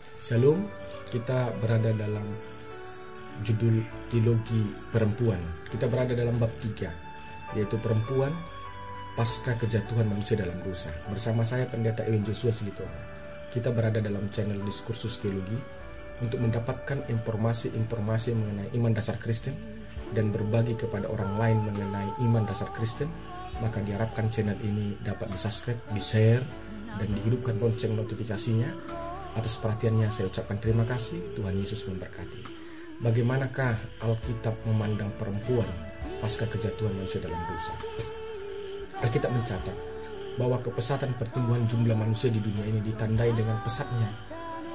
Shalom, kita berada dalam judul teologi perempuan. Kita berada dalam bab 3, yaitu perempuan pasca kejatuhan manusia dalam dosa. Bersama saya Pendeta Ewin Joshua Silitonga. Kita berada dalam channel Diskursus Teologi untuk mendapatkan informasi-informasi mengenai iman dasar Kristen dan berbagi kepada orang lain mengenai iman dasar Kristen. Maka diharapkan channel ini dapat di-subscribe, di-share, dan dihidupkan lonceng notifikasinya. Atas perhatiannya saya ucapkan terima kasih. Tuhan Yesus memberkati. Bagaimanakah Alkitab memandang perempuan pasca kejatuhan manusia dalam dosa? Alkitab mencatat bahwa kepesatan pertumbuhan jumlah manusia di dunia ini ditandai dengan pesatnya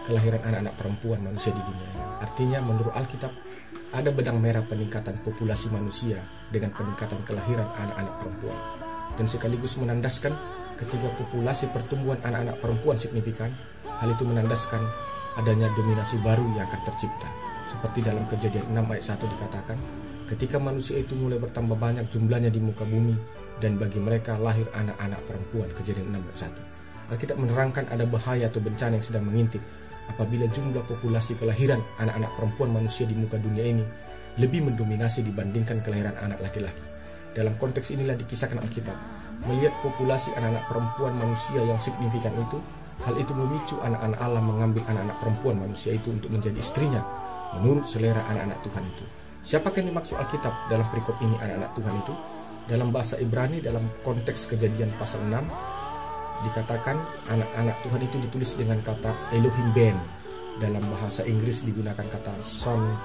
kelahiran anak-anak perempuan manusia di dunia ini. Artinya menurut Alkitab ada benang merah peningkatan populasi manusia dengan peningkatan kelahiran anak-anak perempuan, dan sekaligus menandaskan ketika populasi pertumbuhan anak-anak perempuan signifikan, hal itu menandaskan adanya dominasi baru yang akan tercipta. Seperti dalam Kejadian 6 ayat 1 dikatakan, ketika manusia itu mulai bertambah banyak jumlahnya di muka bumi, dan bagi mereka lahir anak-anak perempuan. Kejadian 6 ayat 1. Alkitab menerangkan ada bahaya atau bencana yang sedang mengintip apabila jumlah populasi kelahiran anak-anak perempuan manusia di muka dunia ini lebih mendominasi dibandingkan kelahiran anak laki-laki. Dalam konteks inilah dikisahkan Alkitab, melihat populasi anak-anak perempuan manusia yang signifikan itu, hal itu memicu anak-anak Allah mengambil anak-anak perempuan manusia itu untuk menjadi istrinya menurut selera anak-anak Tuhan itu. Siapakah yang dimaksud Alkitab dalam perikop ini anak-anak Tuhan itu? Dalam bahasa Ibrani dalam konteks Kejadian pasal 6 dikatakan anak-anak Tuhan itu ditulis dengan kata Elohim Ben. Dalam bahasa Inggris digunakan kata son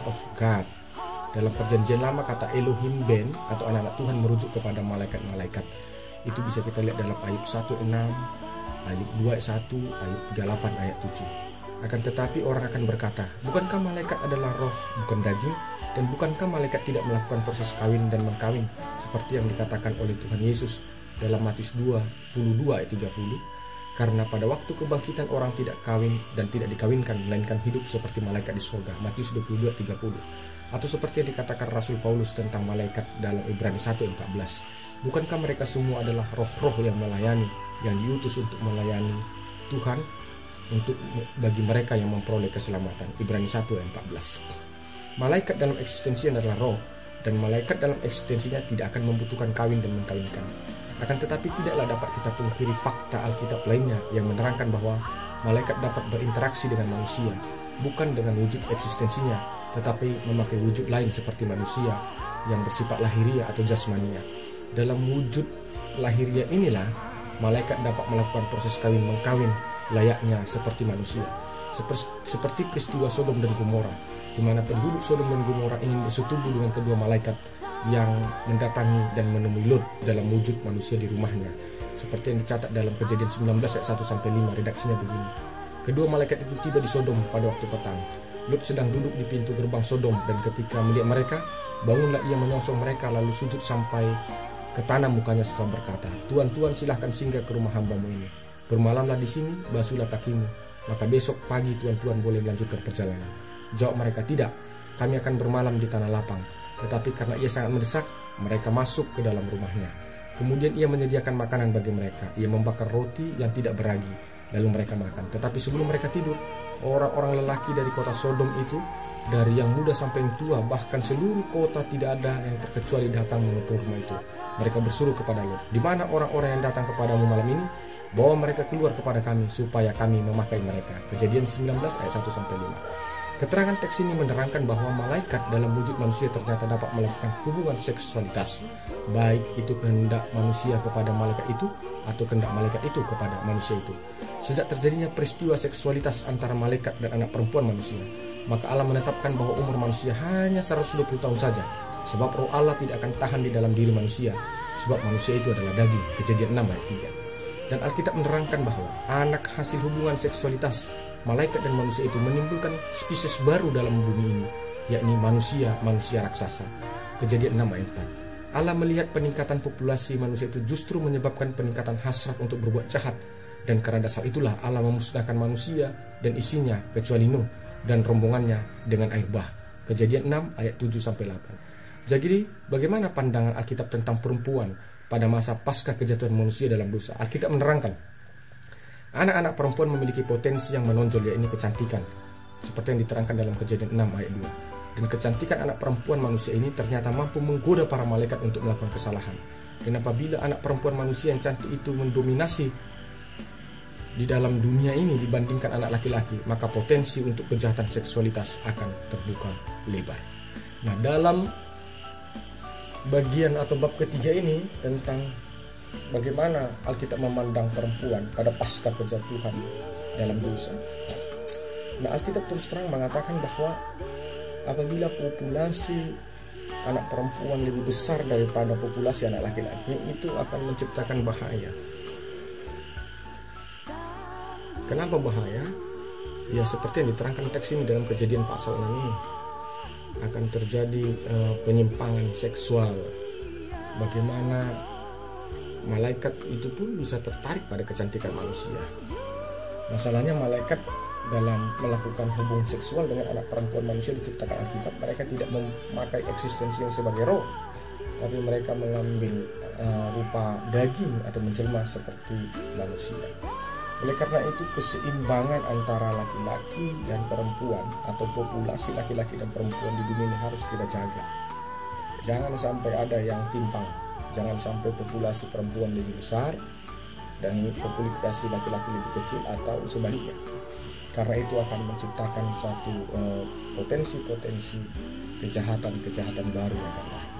of God. Dalam perjanjian lama kata Elohim Ben atau anak-anak Tuhan merujuk kepada malaikat-malaikat. Itu bisa kita lihat dalam ayat 1 ayat 6, ayat 2 ayat 1, ayat 38 ayat 7. Akan tetapi orang akan berkata, bukankah malaikat adalah roh bukan daging? Dan bukankah malaikat tidak melakukan proses kawin dan mengkawin seperti yang dikatakan oleh Tuhan Yesus dalam Matius 22 ayat 30? Karena pada waktu kebangkitan orang tidak kawin dan tidak dikawinkan, melainkan hidup seperti malaikat di surga. Matius 22 ayat 30. Atau seperti yang dikatakan Rasul Paulus tentang malaikat dalam Ibrani 1 ayat 14. Bukankah mereka semua adalah roh-roh yang melayani, yang diutus untuk melayani Tuhan, untuk bagi mereka yang memperoleh keselamatan. Ibrani 1 ayat 14. Malaikat dalam eksistensinya adalah roh, dan malaikat dalam eksistensinya tidak akan membutuhkan kawin dan mengkawinkan. Akan tetapi tidaklah dapat kita pungkiri fakta Alkitab lainnya yang menerangkan bahwa malaikat dapat berinteraksi dengan manusia, bukan dengan wujud eksistensinya, tetapi memakai wujud lain seperti manusia yang bersifat lahiriah atau jasmania. Dalam wujud lahiriah inilah malaikat dapat melakukan proses kawin mengkawin layaknya seperti manusia, seperti peristiwa Sodom dan Gomora, di mana penduduk Sodom dan Gomora ingin bersetubuh dengan kedua malaikat yang mendatangi dan menemui Lot dalam wujud manusia di rumahnya. Seperti yang dicatat dalam Kejadian 19 ayat 1-5, redaksinya begini. Kedua malaikat itu tiba di Sodom pada waktu petang. Lot sedang duduk di pintu gerbang Sodom, dan ketika melihat mereka, bangunlah ia menyongsong mereka lalu sujud sampai ke tanah mukanya serta berkata, Tuhan, silahkan singgah ke rumah hambamu ini. Bermalamlah di sini, basuhlah kakimu, maka besok pagi Tuhan boleh melanjutkan perjalanan. Jawab mereka, tidak, kami akan bermalam di tanah lapang. Tetapi karena ia sangat mendesak, mereka masuk ke dalam rumahnya. Kemudian ia menyediakan makanan bagi mereka. Ia membakar roti yang tidak beragi, lalu mereka makan. Tetapi sebelum mereka tidur, orang-orang lelaki dari kota Sodom itu, dari yang muda sampai yang tua, bahkan seluruh kota tidak ada yang terkecuali datang menutup rumah itu. Mereka bersuruh kepada Lot, di mana orang-orang yang datang kepadamu malam ini? Bawa mereka keluar kepada kami, supaya kami memakai mereka. Kejadian 19 ayat 1-5. Keterangan teks ini menerangkan bahwa malaikat dalam wujud manusia ternyata dapat melakukan hubungan seksualitas, baik itu kehendak manusia kepada malaikat itu atau kehendak malaikat itu kepada manusia itu. Sejak terjadinya peristiwa seksualitas antara malaikat dan anak perempuan manusia, maka Allah menetapkan bahwa umur manusia hanya 120 tahun saja, sebab roh Allah tidak akan tahan di dalam diri manusia, sebab manusia itu adalah daging. Kejadian 6 ayat 3. Dan Alkitab menerangkan bahwa anak hasil hubungan seksualitas malaikat dan manusia itu menimbulkan spesies baru dalam bumi ini, yakni manusia raksasa. Kejadian 6 ayat 4. Allah melihat peningkatan populasi manusia itu justru menyebabkan peningkatan hasrat untuk berbuat jahat, dan karena dasar itulah Allah memusnahkan manusia dan isinya kecuali Nuh dan rombongannya dengan air bah. Kejadian 6 ayat 7-8. Jadi bagaimana pandangan Alkitab tentang perempuan pada masa pasca kejatuhan manusia dalam dosa? Alkitab menerangkan Anak-anak perempuan memiliki potensi yang menonjol, yaitu kecantikan, seperti yang diterangkan dalam Kejadian 6 ayat 2. Dan kecantikan anak perempuan manusia ini ternyata mampu menggoda para malaikat untuk melakukan kesalahan. Dan apabila anak perempuan manusia yang cantik itu mendominasi di dalam dunia ini dibandingkan anak laki-laki, maka potensi untuk kejahatan seksualitas akan terbuka lebar. Nah, dalam bagian atau bab ketiga ini tentang bagaimana Alkitab memandang perempuan pada pasca kejatuhan dalam dosa. Nah, Alkitab terus terang mengatakan bahwa apabila populasi anak perempuan lebih besar daripada populasi anak laki-laki, itu akan menciptakan bahaya. Kenapa bahaya? Ya seperti yang diterangkan teks ini dalam Kejadian pasal 6 ini, akan terjadi penyimpangan seksual. Bagaimana malaikat itu pun bisa tertarik pada kecantikan manusia. Masalahnya malaikat dalam melakukan hubungan seksual dengan anak perempuan manusia diciptakan Alkitab, mereka tidak memakai eksistensi yang sebagai roh, tapi mereka mengambil rupa daging atau menjelma seperti manusia. Oleh karena itu, keseimbangan antara laki-laki dan perempuan atau populasi laki-laki dan perempuan di dunia ini harus kita jaga. Jangan sampai ada yang timpang. Jangan sampai populasi perempuan lebih besar dan populasi laki-laki lebih kecil atau sebaliknya. Karena itu akan menciptakan satu potensi-potensi kejahatan-kejahatan baru yang akan lahir.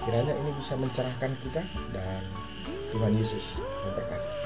Kiranya ini bisa mencerahkan kita, dan Tuhan Yesus memberkati.